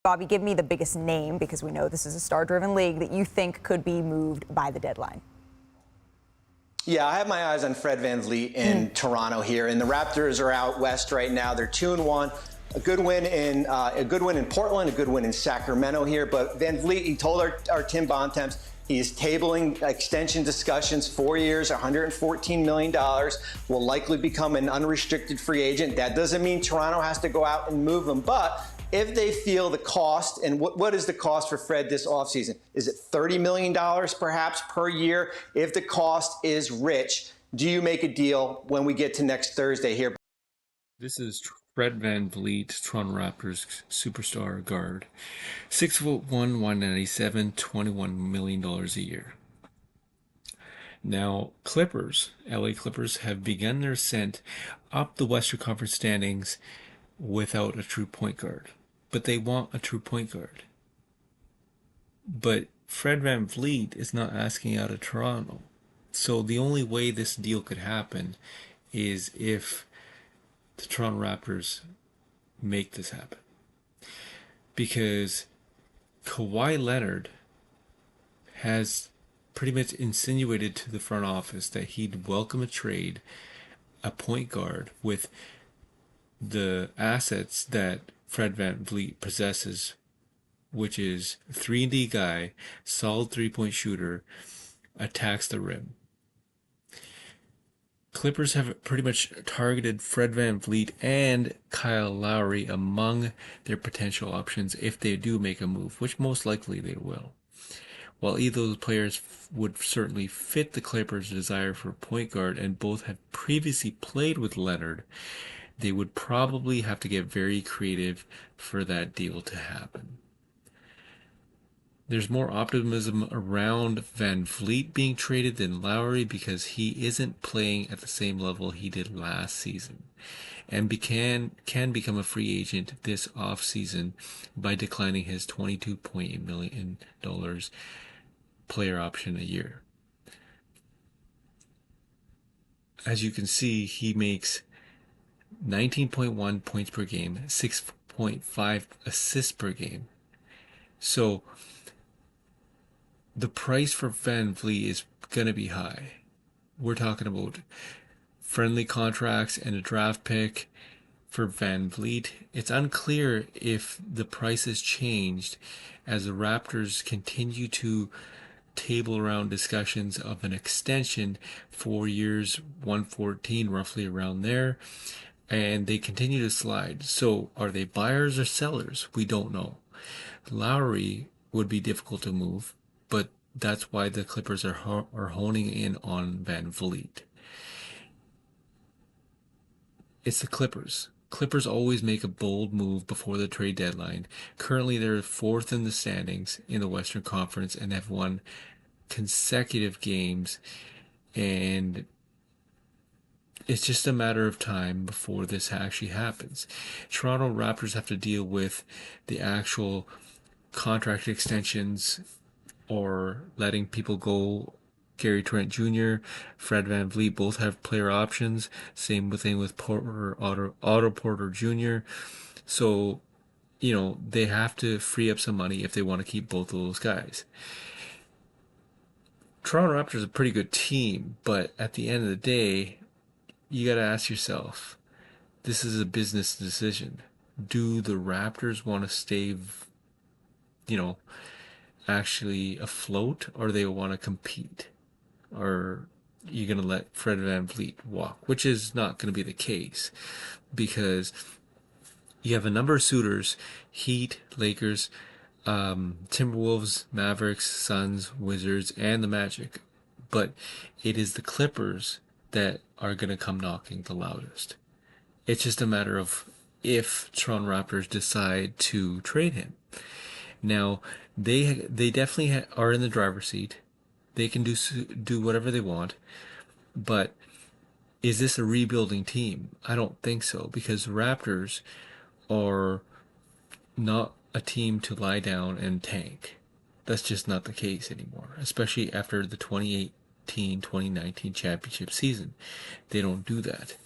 Bobby, give me the biggest name, because we know this is a star-driven league, that you think could be moved by the deadline. Yeah, I have my eyes on Fred Vanvleet in Toronto here, and the Raptors are out west right now. They're 2-1. A good win in Portland, a good win in Sacramento here. But VanVleet, he told our Tim Bontemps he is tabling extension discussions, 4 years, $114 million, will likely become an unrestricted free agent. That doesn't mean Toronto has to go out and move him, but if they feel the cost, and what is the cost for Fred this offseason? Is it $30 million perhaps per year? If the cost is rich, do you make a deal when we get to next Thursday here? This is Fred VanVleet, Toronto Raptors superstar guard. 6'1", 197, $21 million a year. Now, LA Clippers have begun their ascent up the Western Conference standings without a true point guard. But they want a true point guard. But Fred VanVleet is not asking out of Toronto. So the only way this deal could happen is if the Toronto Raptors make this happen. Because Kawhi Leonard has pretty much insinuated to the front office that he'd welcome a trade, a point guard with the assets that Fred VanVleet possesses, which is a 3-and-D guy, solid three-point shooter, attacks the rim. Clippers have pretty much targeted Fred VanVleet and Kyle Lowry among their potential options if they do make a move, which most likely they will. While either of those players would certainly fit the Clippers' desire for a point guard, and both have previously played with Leonard, they would probably have to get very creative for that deal to happen. There's more optimism around VanVleet being traded than Lowry because he isn't playing at the same level he did last season, and can become a free agent this offseason by declining his $22.8 million player option a year. As you can see, he makes 19.1 points per game, 6.5 assists per game. So the price for VanVleet is going to be high. We're talking about friendly contracts and a draft pick for VanVleet. It's unclear if the price has changed as the Raptors continue to table around discussions of an extension, 4 years, 114, roughly around there. And they continue to slide. So are they buyers or sellers? We don't know. Lowry would be difficult to move, but that's why the Clippers are honing in on VanVleet. It's the Clippers. Clippers always make a bold move before the trade deadline. Currently, they're fourth in the standings in the Western Conference and have won consecutive games, and it's just a matter of time before this actually happens. Toronto Raptors have to deal with the actual contract extensions or letting people go. Gary Trent Jr., Fred VanVleet both have player options. Same thing with Otto Porter Jr. So, they have to free up some money if they want to keep both of those guys. Toronto Raptors is a pretty good team, but at the end of the day, you got to ask yourself, this is a business decision. Do the Raptors want to stay, actually afloat, or they want to compete? Or are you going to let Fred VanVleet walk? Which is not going to be the case, because you have a number of suitors: Heat, Lakers, Timberwolves, Mavericks, Suns, Wizards, and the Magic. But it is the Clippers that are going to come knocking the loudest. It's just a matter of if Toronto Raptors decide to trade him. Now, they definitely are in the driver's seat. They can do whatever they want. But is this a rebuilding team? I don't think so, because Raptors are not a team to lie down and tank. That's just not the case anymore, especially after the 2018-2019 championship season. They don't do that.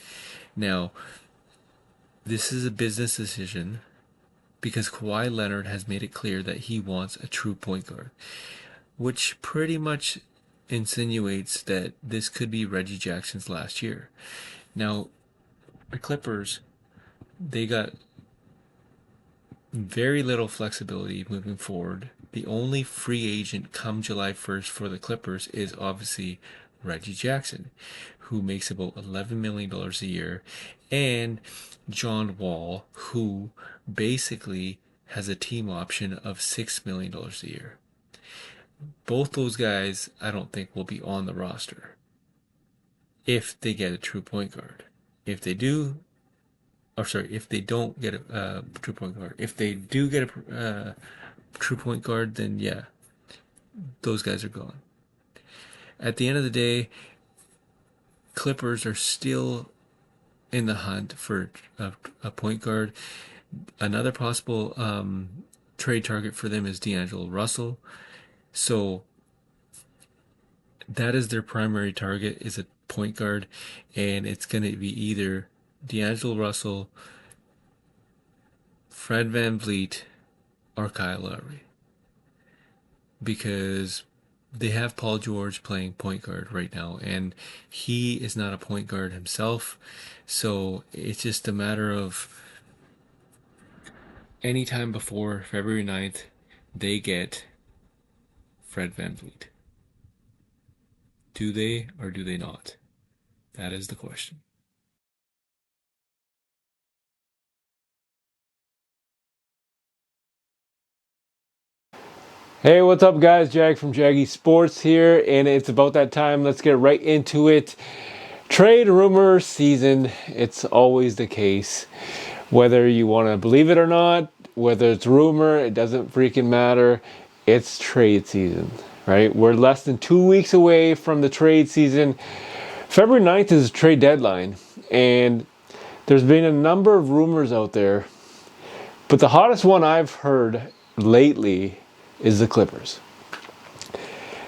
Now, this is a business decision because Kawhi Leonard has made it clear that he wants a true point guard, which pretty much insinuates that this could be Reggie Jackson's last year. Now, the Clippers, they got very little flexibility moving forward. The only free agent come July 1st for the Clippers is obviously Reggie Jackson, who makes about $11 million a year, and John Wall, who basically has a team option of $6 million a year. Both those guys, I don't think, will be on the roster if they get a true point guard. If they do, if they don't get a true point guard. If they do get a true point guard, then yeah, those guys are gone. At the end of the day, Clippers are still in the hunt for a point guard. Another possible trade target for them is D'Angelo Russell. So that is their primary target, is a point guard, and it's going to be either D'Angelo Russell, Fred VanVleet, or Kyle Lowry, because they have Paul George playing point guard right now, and he is not a point guard himself. So it's just a matter of any time before February 9th, they get Fred VanVleet. Do they or do they not? That is the question. Hey, what's up guys? Jag from Jaggy Sports here, and it's about that time. Let's get right into it. Trade rumor season, it's always the case. Whether you want to believe it or not, whether it's rumor, it doesn't freaking matter. It's trade season, right? We're less than 2 weeks away from the trade season. February 9th is the trade deadline, and there's been a number of rumors out there, but the hottest one I've heard lately is the Clippers.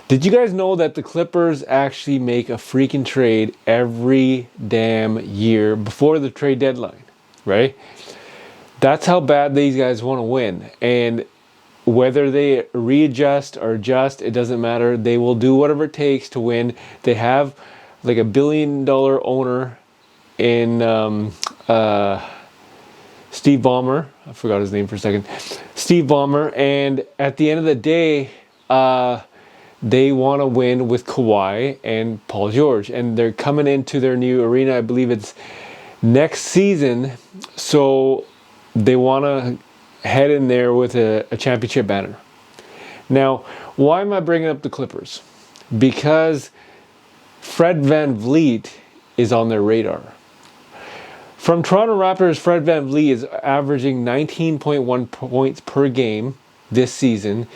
Did you guys know that the Clippers actually make a freaking trade every damn year before the trade deadline, right? That's how bad these guys want to win. And whether they readjust or adjust, it doesn't matter. They will do whatever it takes to win. They have like $1 billion owner in Steve Ballmer. I forgot his name for a second. Steve Ballmer. And at the end of the day, they want to win with Kawhi and Paul George. And they're coming into their new arena. I believe it's next season. So they want to head in there with a championship banner. Now, why am I bringing up the Clippers? Because Fred VanVleet is on their radar. From Toronto Raptors, Fred VanVleet is averaging 19.1 points per game this season,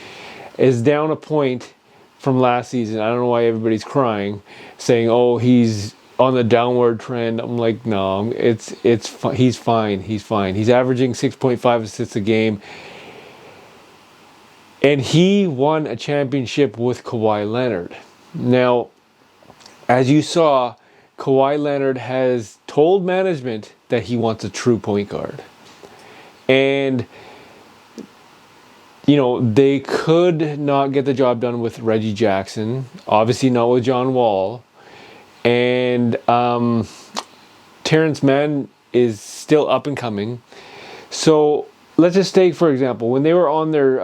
is down a point from last season. I don't know why everybody's crying, saying, oh, he's on the downward trend. I'm like, no, he's fine. He's fine. He's averaging 6.5 assists a game. And he won a championship with Kawhi Leonard. Now, as you saw, Kawhi Leonard has told management that he wants a true point guard. And, you know, they could not get the job done with Reggie Jackson. Obviously not with John Wall. And Terrence Mann is still up and coming. So let's just take, for example, when they were on their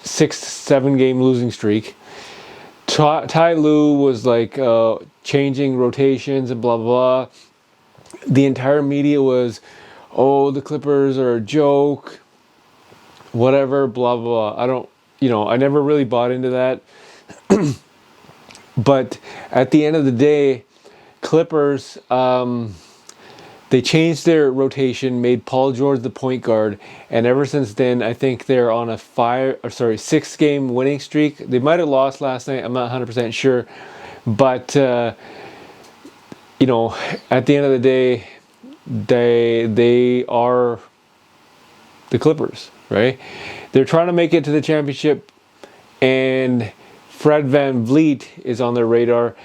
6-7 game losing streak, Ty Lue was like changing rotations and blah, blah, blah. The entire media was, oh, the Clippers are a joke, whatever, blah, blah, blah. I never really bought into that. But at the end of the day, Clippers, they changed their rotation, made Paul George the point guard, and ever since then, I think they're on a 6-game winning streak. They might have lost last night. I'm not 100% sure, but at the end of the day, they are the Clippers, right? They're trying to make it to the championship, and Fred VanVleet is on their radar.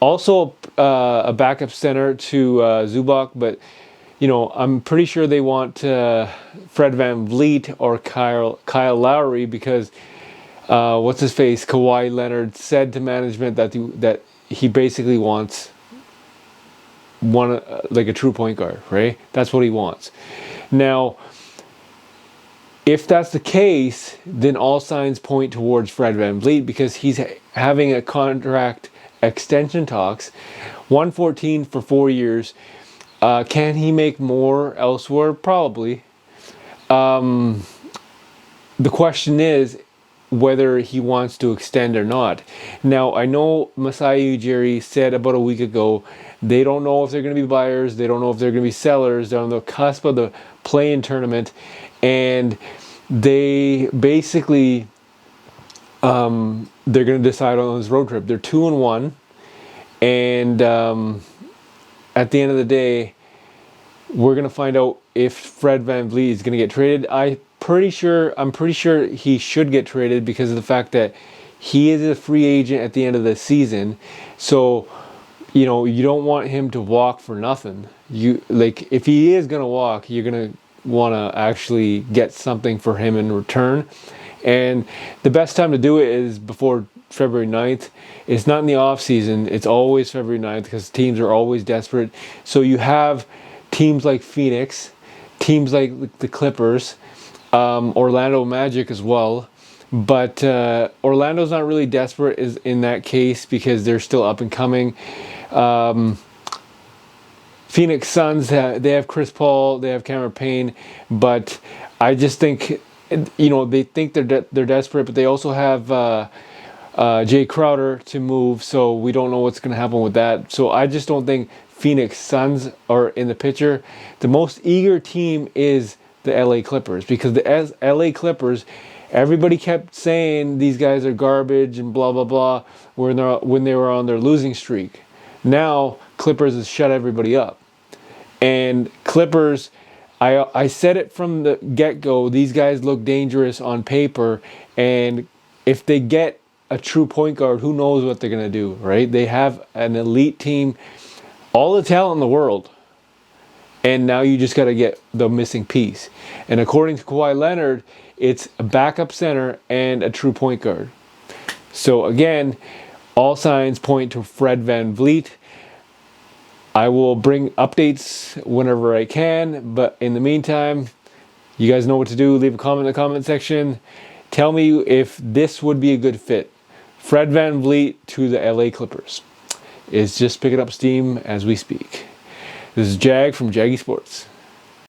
Also a backup center to Zubac, but I'm pretty sure they want Fred VanVleet or Kyle Lowry because what's his face? Kawhi Leonard said to management that he basically wants like a true point guard, right? That's what he wants. Now, if that's the case, then all signs point towards Fred VanVleet because he's having a contract extension talks, 114 for 4 years. Can he make more elsewhere? Probably. The question is whether he wants to extend or not. Now, I know Masai Ujiri said about a week ago, they don't know if they're going to be buyers, they don't know if they're going to be sellers, they're on the cusp of the play-in tournament, and they basically, they're going to decide on this road trip. They're 2-1, and at the end of the day, we're going to find out if Fred VanVleet is going to get traded. I'm pretty sure he should get traded because of the fact that he is a free agent at the end of the season. So, you don't want him to walk for nothing. If he is going to walk, you're going to want to actually get something for him in return. And the best time to do it is before February 9th. It's not in the off season. It's always February 9th because teams are always desperate. So you have teams like Phoenix, teams like the Clippers, Orlando Magic as well. But Orlando's not really desperate in that case because they're still up and coming. Phoenix Suns, they have Chris Paul, they have Cameron Payne, but I just think, they think they're desperate, but they also have Jay Crowder to move, so we don't know what's going to happen with that. So I just don't think Phoenix Suns are in the picture. The most eager team is the LA Clippers because the LA Clippers, everybody kept saying these guys are garbage and blah, blah, blah when they were on their losing streak. Now, Clippers has shut everybody up. And Clippers, I said it from the get-go, these guys look dangerous on paper. And if they get a true point guard, who knows what they're going to do, right? They have an elite team, all the talent in the world. And now you just got to get the missing piece. And according to Kawhi Leonard, it's a backup center and a true point guard. So again, all signs point to Fred VanVleet. I will bring updates whenever I can, but in the meantime, you guys know what to do. Leave a comment in the comment section. Tell me if this would be a good fit. Fred VanVleet to the LA Clippers. It's just picking up steam as we speak. This is Jag from Jaggy Sports.